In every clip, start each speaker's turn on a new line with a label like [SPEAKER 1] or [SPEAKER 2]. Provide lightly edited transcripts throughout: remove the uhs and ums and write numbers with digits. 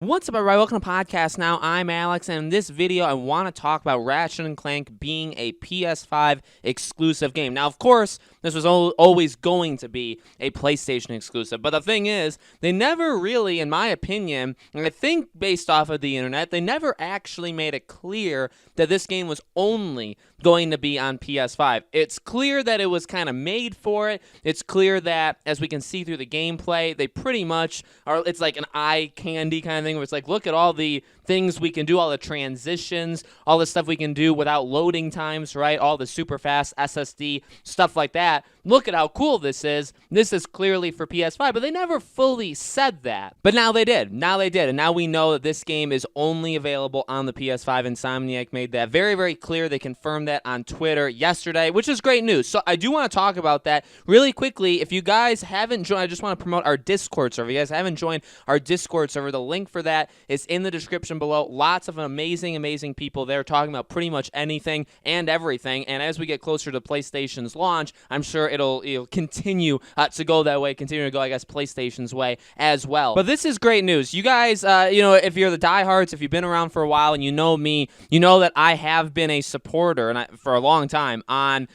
[SPEAKER 1] What's up, everybody? Welcome to Podcast Now. I'm Alex, and in this video, I want to talk about Ratchet and Clank being a PS5 exclusive game. Now, of course, this was always going to be a PlayStation exclusive, but the thing is, they never really, in my opinion, and I think based off of the internet, they never actually made it clear that this game was only going to be on PS5. It's clear that it was kind of made for it. It's clear that, as we can see through the gameplay, they pretty much are, it's like an eye candy kind of thing where it's like, look at all the things we can do, all the transitions, all the stuff we can do without loading times, right? All the super fast SSD, stuff like that. Look at how cool this is. This is clearly for PS5, but they never fully said that. But now they did. Now they did. And now we know that this game is only available on the PS5. Insomniac made that very, very clear. They confirmed that on Twitter yesterday, which is great news. So I do want to talk about that really quickly. If you guys haven't joined, I just want to promote our Discord server. If you guys haven't joined our Discord server, the link for that is in the description below. Lots of amazing, amazing people there talking about pretty much anything and everything. And as we get closer to PlayStation's launch, I'm sure it'll continue to go that way, continue to go, I guess, PlayStation's way as well. But this is great news. You guys, if you're the diehards, if you've been around for a while and you know me, you know that I have been a supporter for a long time on,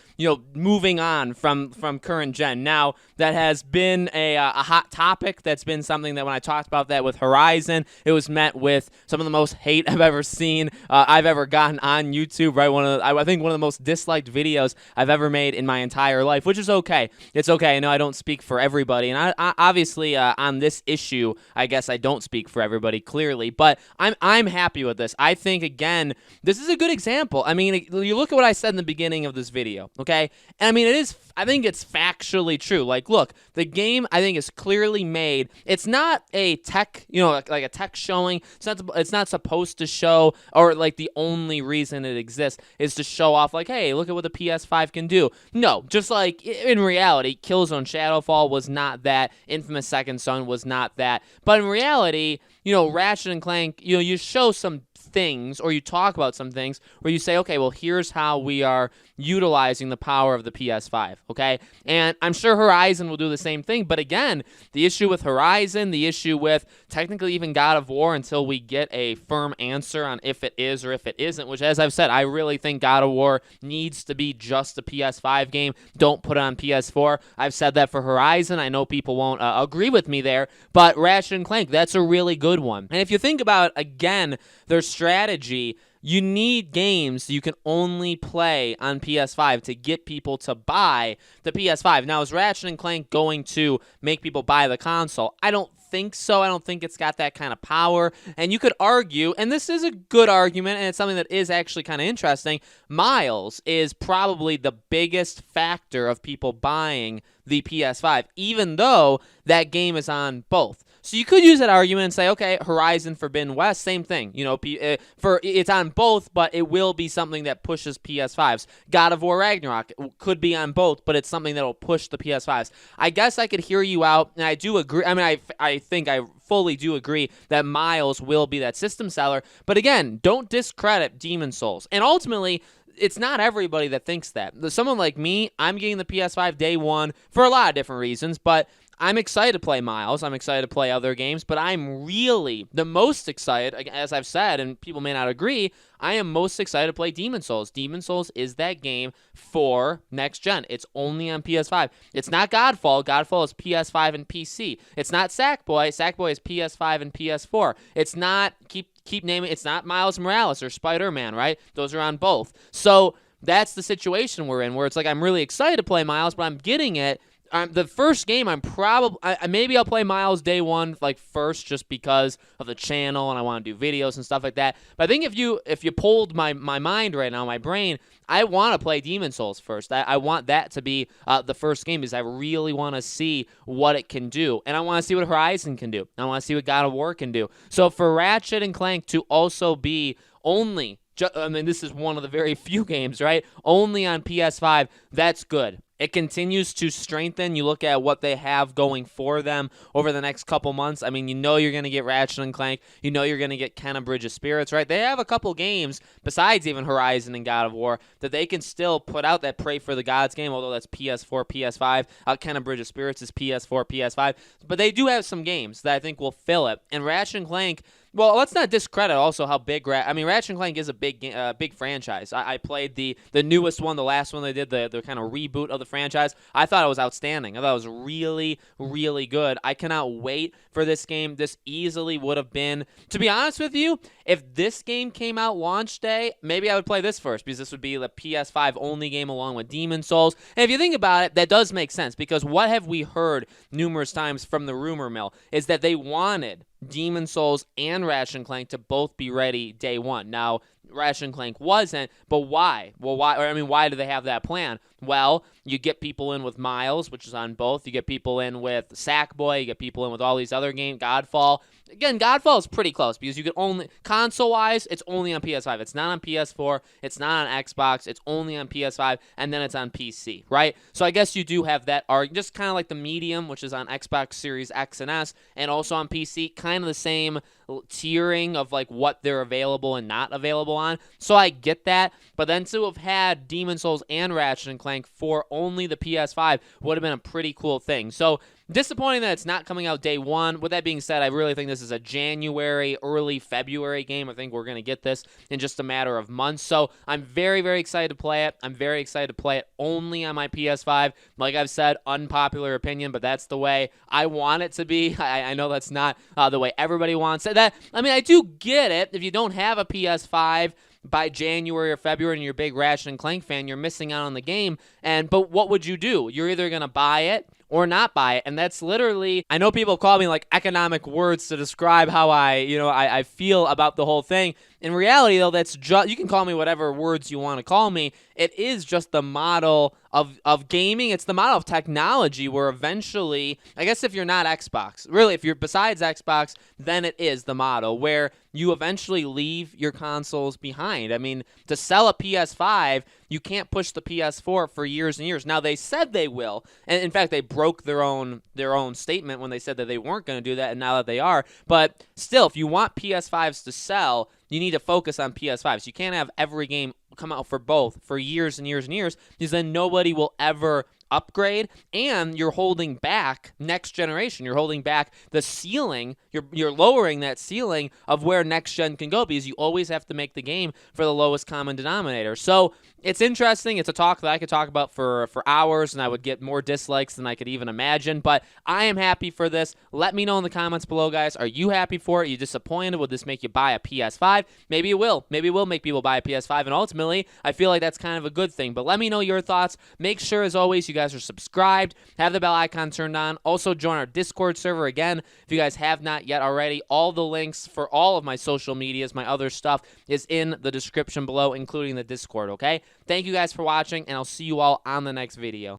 [SPEAKER 1] moving on from current gen. Now, that has been a hot topic. That's been something that when I talked about that with Horizon, it was met with some of the most hate I've ever seen, I've ever gotten on YouTube, right? I think one of the most disliked videos I've ever made in my entire life, which is okay. It's okay. I know I don't speak for everybody, and I obviously on this issue, I guess I don't speak for everybody clearly, but I'm happy with this. I think, again, this is a good example. I mean, you look at what I said in the beginning of this video, okay? And I mean, I think it's factually true. Like, look, the game, I think, is clearly made. It's not a tech, like a tech showing. It's not supposed to show, or like the only reason it exists is to show off, like, hey, look at what the PS5 can do. No, just like in reality, Killzone Shadowfall was not that. Infamous Second Son was not that. But in reality, Ratchet and Clank, you show some things, or you talk about some things where you say, okay, well, here's how we are utilizing the power of the PS5, okay? And I'm sure Horizon will do the same thing, but again, the issue with Horizon, the issue with technically even God of War, until we get a firm answer on if it is or if it isn't, which, as I've said, I really think God of War needs to be just a PS5 game. Don't put it on PS4. I've said that for Horizon. I know people won't agree with me there, but Ratchet and Clank, that's a really good one. And if you think about, again, their strategy, you need games you can only play on PS5 to get people to buy the PS5. Now, is Ratchet and Clank going to make people buy the console? I don't think so. I don't think it's got that kind of power. And you could argue, and this is a good argument, and it's something that is actually kind of interesting, Miles is probably the biggest factor of people buying the PS5, even though that game is on both. So you could use that argument and say, okay, Horizon Forbidden West, same thing. It's on both, but it will be something that pushes PS5s. God of War Ragnarok could be on both, but it's something that will push the PS5s. I guess I could hear you out, and I do agree. I mean, I think I fully do agree that Miles will be that system seller. But again, don't discredit Demon's Souls. And ultimately, it's not everybody that thinks that. Someone like me, I'm getting the PS5 day one for a lot of different reasons, but I'm excited to play Miles. I'm excited to play other games, but I'm really the most excited, as I've said, and people may not agree, I am most excited to play Demon's Souls. Demon's Souls is that game for next gen. It's only on PS5. It's not Godfall. Godfall is PS5 and PC. It's not Sackboy. Sackboy is PS5 and PS4. It's not, keep naming, it's not Miles Morales or Spider-Man, right? Those are on both. So that's the situation we're in, where it's like I'm really excited to play Miles, but I'm getting it. The first game, maybe I'll play Miles day one, like first, just because of the channel and I want to do videos and stuff like that. But I think if you pulled my mind right now, my brain, I want to play Demon's Souls first. I want that to be the first game, because I really want to see what it can do, and I want to see what Horizon can do. I want to see what God of War can do. So for Ratchet and Clank to also be only, this is one of the very few games, right? Only on PS5, that's good. It continues to strengthen. You look at what they have going for them over the next couple months. I mean, you're going to get Ratchet and Clank. You're going to get Ken and Bridge of Spirits, right? They have a couple games, besides even Horizon and God of War, that they can still put out. That Pray for the Gods game, although that's PS4, PS5. Ken and Bridge of Spirits is PS4, PS5. But they do have some games that I think will fill it. And Ratchet and Clank, Well, let's not discredit also how big Ratchet and Clank is a big franchise. I played the newest one, the last one they did, the kind of reboot of the franchise. I thought it was outstanding. I thought it was really, really good. I cannot wait for this game. This easily would have been, to be honest with you, if this game came out launch day, maybe I would play this first because this would be the PS5 only game along with Demon Souls. And if you think about it, that does make sense because what have we heard numerous times from the rumor mill is that they wanted Demon Souls and Ratchet and Clank to both be ready day one. Now, Ratchet and Clank wasn't, but why? Well, why do they have that plan? Well, you get people in with Miles, which is on both. You get people in with Sackboy. You get people in with all these other games. Godfall. Again, Godfall is pretty close because you can only, console-wise, it's only on PS5. It's not on PS4. It's not on Xbox. It's only on PS5, and then it's on PC, right? So I guess you do have that argument, just kind of like the Medium, which is on Xbox Series X and S, and also on PC, kind of the same tiering of like what they're available and not available on. So I get that, but then to have had Demon Souls and Ratchet and Clank for only the PS5 would have been a pretty cool thing. So disappointing that it's not coming out day one. With that being said, I really think this is a January, early February game. I think we're going to get this in just a matter of months. So I'm very, very excited to play it. I'm very excited to play it only on my PS5. Like I've said, unpopular opinion, but that's the way I want it to be. I know that's not the way everybody wants it. I do get it. If you don't have a PS5 by January or February and you're a big Ratchet and Clank fan, you're missing out on the game. But what would you do? You're either going to buy it or not buy it. And that's literally, I know people call me like economic words to describe how I feel about the whole thing. In reality, though, that's just, you can call me whatever words you want to call me. It is just the model of gaming. It's the model of technology where eventually, I guess if you're not Xbox, really, if you're besides Xbox, then it is the model where you eventually leave your consoles behind. I mean, to sell a PS5, you can't push the PS4 for years and years. Now, they said they will, and in fact, they broke their own statement when they said that they weren't going to do that, and now that they are. But still, if you want PS5s to sell, you need to focus on PS5s. You can't have every game come out for both for years and years and years because then nobody will ever upgrade, and you're holding back next generation. You're holding back the ceiling. You're lowering that ceiling of where next gen can go because you always have to make the game for the lowest common denominator. So it's interesting. It's a talk that I could talk about for hours, and I would get more dislikes than I could even imagine. But I am happy for this. Let me know in the comments below, guys. Are you happy for it? Are you disappointed? Will this make you buy a PS5? Maybe it will. Maybe it will make people buy a PS5, and ultimately, I feel like that's kind of a good thing. But let me know your thoughts. Make sure, as always, you guys are subscribed, have the bell icon turned on. Also, join our Discord server. Again, if you guys have not yet already, all the links for all of my social medias, my other stuff, is in the description below, including the Discord, okay? Thank you guys for watching, and I'll see you all on the next video.